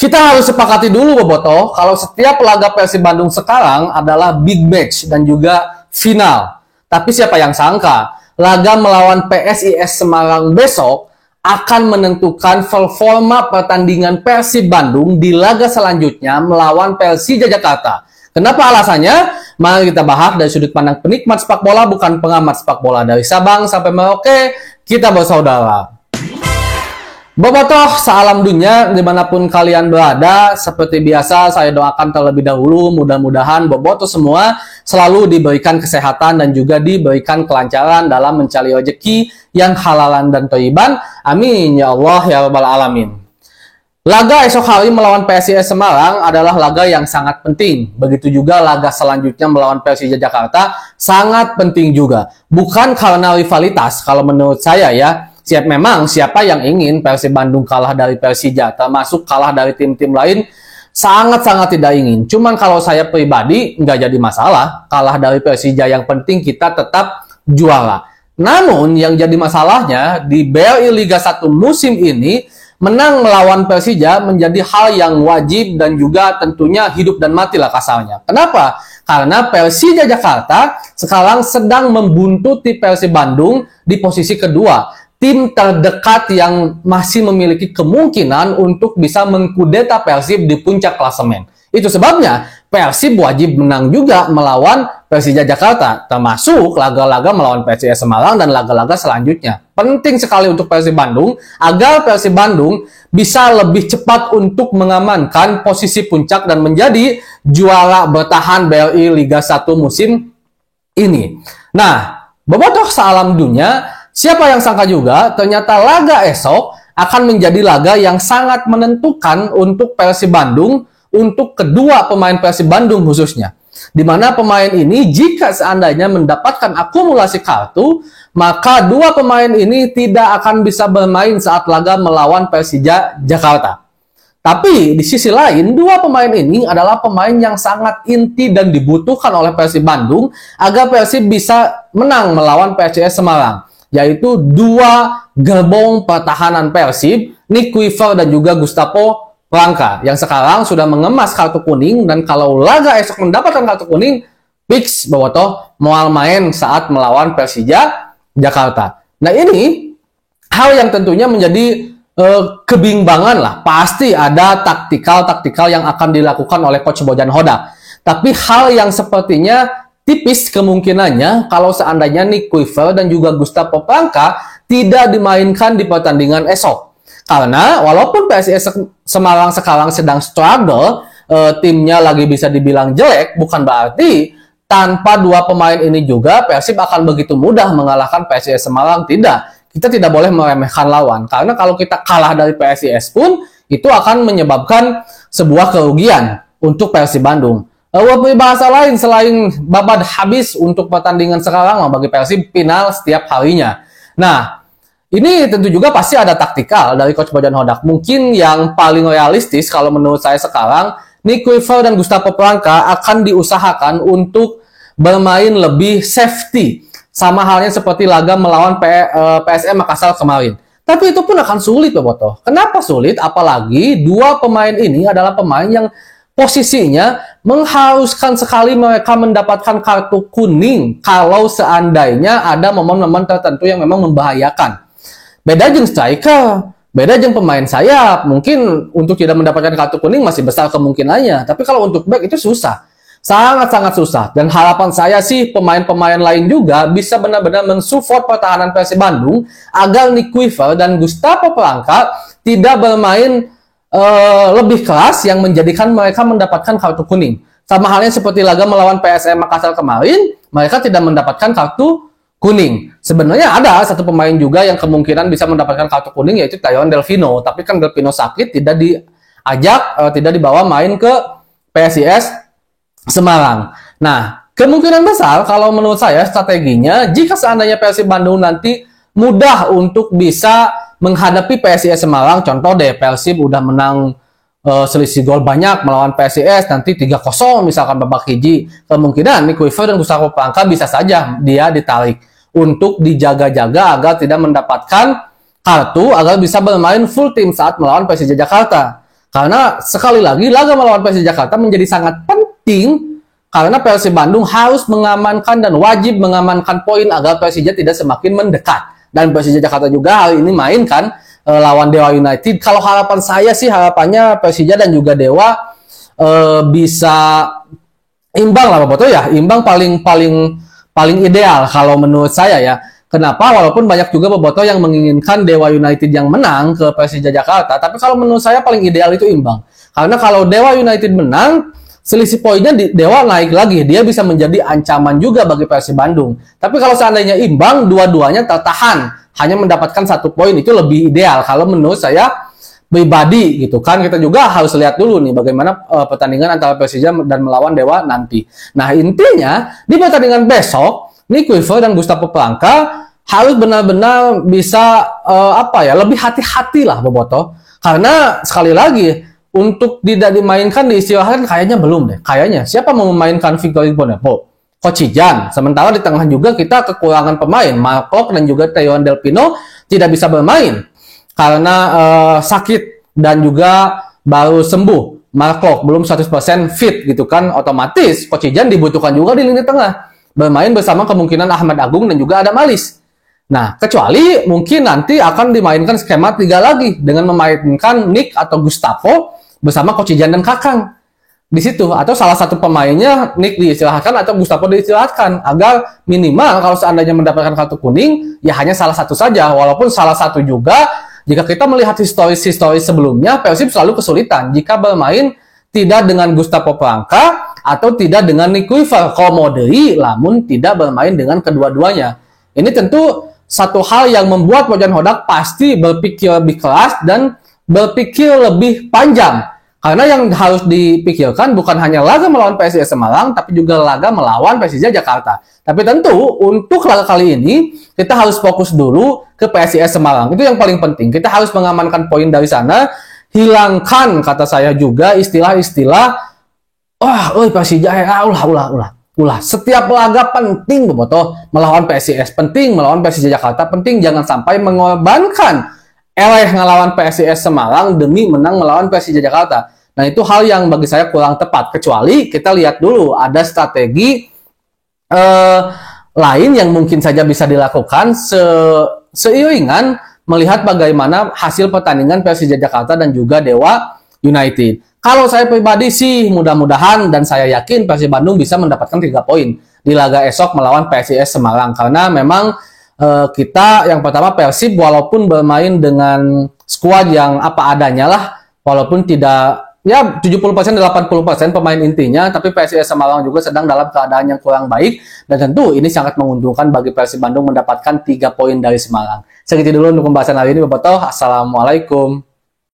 Kita harus sepakati dulu Bobotoh, kalau setiap laga Persib Bandung sekarang adalah big match dan juga final. Tapi siapa yang sangka, laga melawan PSIS Semarang besok akan menentukan performa pertandingan Persib Bandung di laga selanjutnya melawan Persija Jakarta. Kenapa alasannya? Mari kita bahas dari sudut pandang penikmat sepak bola, bukan pengamat sepak bola. Dari Sabang sampai Merauke, kita bersaudara. Bobotoh, salam dunia dimanapun kalian berada. Seperti biasa saya doakan terlebih dahulu mudah-mudahan Bobotoh semua selalu diberikan kesehatan dan juga diberikan kelancaran dalam mencari rezeki yang halalan dan thayyiban. Amin ya Allah ya rabbal alamin. Laga esok hari melawan PSIS Semarang adalah laga yang sangat penting. Begitu juga laga selanjutnya melawan Persija Jakarta sangat penting juga. Bukan karena rivalitas kalau menurut saya ya. Memang siapa yang ingin Persib Bandung kalah dari Persija, termasuk kalah dari tim-tim lain, sangat-sangat tidak ingin. Cuman kalau saya pribadi, nggak jadi masalah. Kalah dari Persija, yang penting kita tetap juara. Namun, yang jadi masalahnya, di BRI Liga 1 musim ini, menang melawan Persija menjadi hal yang wajib dan juga tentunya hidup dan mati lah kasarnya. Kenapa? Karena Persija Jakarta sekarang sedang membuntuti Persib Bandung di posisi kedua. Tim terdekat yang masih memiliki kemungkinan untuk bisa mengkudeta Persib di puncak klasemen. Itu sebabnya Persib wajib menang juga melawan Persija Jakarta, termasuk laga-laga melawan PSIS Semarang dan laga-laga selanjutnya. Penting sekali untuk Persib Bandung agar Persib Bandung bisa lebih cepat untuk mengamankan posisi puncak dan menjadi juara bertahan BRI Liga 1 musim ini. Nah, Bobotoh salam dunia. Siapa yang sangka juga, ternyata laga esok akan menjadi laga yang sangat menentukan untuk Persib Bandung, untuk kedua pemain Persib Bandung khususnya. Di mana pemain ini jika seandainya mendapatkan akumulasi kartu, maka dua pemain ini tidak akan bisa bermain saat laga melawan Persija Jakarta. Tapi di sisi lain, dua pemain ini adalah pemain yang sangat inti dan dibutuhkan oleh Persib Bandung agar Persib bisa menang melawan PSIS Semarang. Yaitu dua gerbong pertahanan Persib, Nick Weaver dan juga Gustavo Polanca, yang sekarang sudah mengemas kartu kuning, dan kalau laga esok mendapatkan kartu kuning, fix Bobotoh mau main saat melawan Persija Jakarta. Nah ini hal yang tentunya menjadi kebimbangan lah. Pasti ada taktikal yang akan dilakukan oleh Coach Bojan Hodak. Tapi hal yang sepertinya tipis kemungkinannya kalau seandainya Nick Weaver dan juga Gustavo Polanca tidak dimainkan di pertandingan esok. Karena walaupun PSIS Semarang sekarang sedang struggle, timnya lagi bisa dibilang jelek, bukan berarti tanpa dua pemain ini juga Persib akan begitu mudah mengalahkan PSIS Semarang. Tidak, kita tidak boleh meremehkan lawan. Karena kalau kita kalah dari PSIS pun, itu akan menyebabkan sebuah kerugian untuk Persib Bandung. Bahasa lain selain babad habis untuk pertandingan sekarang bagi Persib final setiap harinya. Nah, ini tentu juga pasti ada taktikal dari Coach Bojan Hodak. Mungkin yang paling realistis kalau menurut saya sekarang, Nick Weaver dan Gustavo Polanca akan diusahakan untuk bermain lebih safety. Sama halnya seperti laga melawan PSM Makassar kemarin. Tapi itu pun akan sulit Bobotoh. Kenapa sulit? Apalagi dua pemain ini adalah pemain yang posisinya mengharuskan sekali mereka mendapatkan kartu kuning kalau seandainya ada momen-momen tertentu yang memang membahayakan. Beda jeung striker, beda jeung pemain sayap. Mungkin untuk tidak mendapatkan kartu kuning masih besar kemungkinannya. Tapi kalau untuk back itu susah. Sangat-sangat susah. Dan harapan saya sih pemain-pemain lain juga bisa benar-benar mensupport pertahanan Persib Bandung agar Nick Weaver dan Gustavo Polanca tidak bermain lebih keras yang menjadikan mereka mendapatkan kartu kuning. Sama halnya seperti laga melawan PSM Makassar kemarin, mereka tidak mendapatkan kartu kuning. Sebenarnya ada satu pemain juga yang kemungkinan bisa mendapatkan kartu kuning, yaitu Tyrone Delvino. Tapi kan Delvino sakit, tidak diajak, tidak dibawa main ke PSIS Semarang. Nah, kemungkinan besar kalau menurut saya strateginya, jika seandainya Persib Bandung nanti mudah untuk bisa menghadapi PSIS Semarang, contoh deh Persib udah menang selisih gol banyak melawan PSIS, nanti 3-0 misalkan babak hiji, kemungkinan Nick Weaver dan Gustavo Polanca bisa saja dia ditarik untuk dijaga-jaga agar tidak mendapatkan kartu, agar bisa bermain full tim saat melawan Persija Jakarta. Karena sekali lagi laga melawan Persija Jakarta menjadi sangat penting karena Persib Bandung harus mengamankan dan wajib mengamankan poin agar Persija tidak semakin mendekat. Dan Persija Jakarta juga hari ini main kan lawan Dewa United. Kalau harapan saya sih harapannya Persija dan juga Dewa bisa imbang lah Boboto ya. Imbang paling ideal kalau menurut saya ya. Kenapa? Walaupun banyak juga bobotoh yang menginginkan Dewa United yang menang ke Persija Jakarta, tapi kalau menurut saya paling ideal itu imbang. Karena kalau Dewa United menang, selisih poinnya di Dewa naik lagi, dia bisa menjadi ancaman juga bagi Persib Bandung. Tapi kalau seandainya imbang, dua-duanya tertahan, hanya mendapatkan 1 poin, itu lebih ideal. Kalau menurut saya pribadi gitu kan, kita juga harus lihat dulu nih bagaimana pertandingan antara Persija dan melawan Dewa nanti. Nah intinya di pertandingan besok, Nick Weaver dan Gustavo Polanco harus benar-benar bisa lebih hati-hati lah bobotoh. Karena sekali lagi untuk tidak dimainkan diistilahkan kayaknya belum deh. Kayaknya siapa mau memainkan Victor Igbonepo? Coach Jan. Sementara di tengah juga kita kekurangan pemain. Marco dan juga Taiwan Del Pino tidak bisa bermain karena sakit dan juga baru sembuh. Marco belum 100% fit gitu kan, otomatis Coach Jan dibutuhkan juga di lini tengah. Bermain bersama kemungkinan Ahmad Agung dan juga Adam Alis. Nah, kecuali mungkin nanti akan dimainkan skema 3 lagi dengan memainkan Nick atau Gustavo bersama Coach Jan dan Kakang di situ, atau salah satu pemainnya Nick diistirahatkan atau Gustavo diistirahatkan agar minimal kalau seandainya mendapatkan kartu kuning ya hanya salah satu saja, walaupun salah satu juga jika kita melihat historis sebelumnya Persib selalu kesulitan jika bermain tidak dengan Gustavo Polanco atau tidak dengan Nick Weaver, komodei namun tidak bermain dengan kedua-duanya. Ini tentu satu hal yang membuat Pojan Hodak pasti berpikir lebih keras dan berpikir lebih panjang. Karena yang harus dipikirkan bukan hanya laga melawan PSIS Semarang, tapi juga laga melawan Persija Jakarta. Tapi tentu untuk laga kali ini kita harus fokus dulu ke PSIS Semarang. Itu yang paling penting. Kita harus mengamankan poin dari sana. Hilangkan kata saya juga istilah-istilah Persija ulah. Setiap laga penting bobotoh, melawan PSIS penting, melawan Persija Jakarta penting, jangan sampai mengorbankan ngelawan PSIS Semarang demi menang melawan Persija Jakarta. Nah, itu hal yang bagi saya kurang tepat, kecuali kita lihat dulu ada strategi lain yang mungkin saja bisa dilakukan seiringan melihat bagaimana hasil pertandingan Persija Jakarta dan juga Dewa United. Kalau saya pribadi sih mudah-mudahan dan saya yakin Persib Bandung bisa mendapatkan 3 poin di laga esok melawan PSIS Semarang. Karena memang kita yang pertama Persib walaupun bermain dengan skuad yang apa adanya lah, walaupun tidak ya 70% 80% pemain intinya, tapi PSIS Semarang juga sedang dalam keadaan yang kurang baik dan tentu ini sangat menguntungkan bagi Persib Bandung mendapatkan 3 poin dari Semarang. Segitu dulu untuk pembahasan hari ini bobotoh. Assalamualaikum.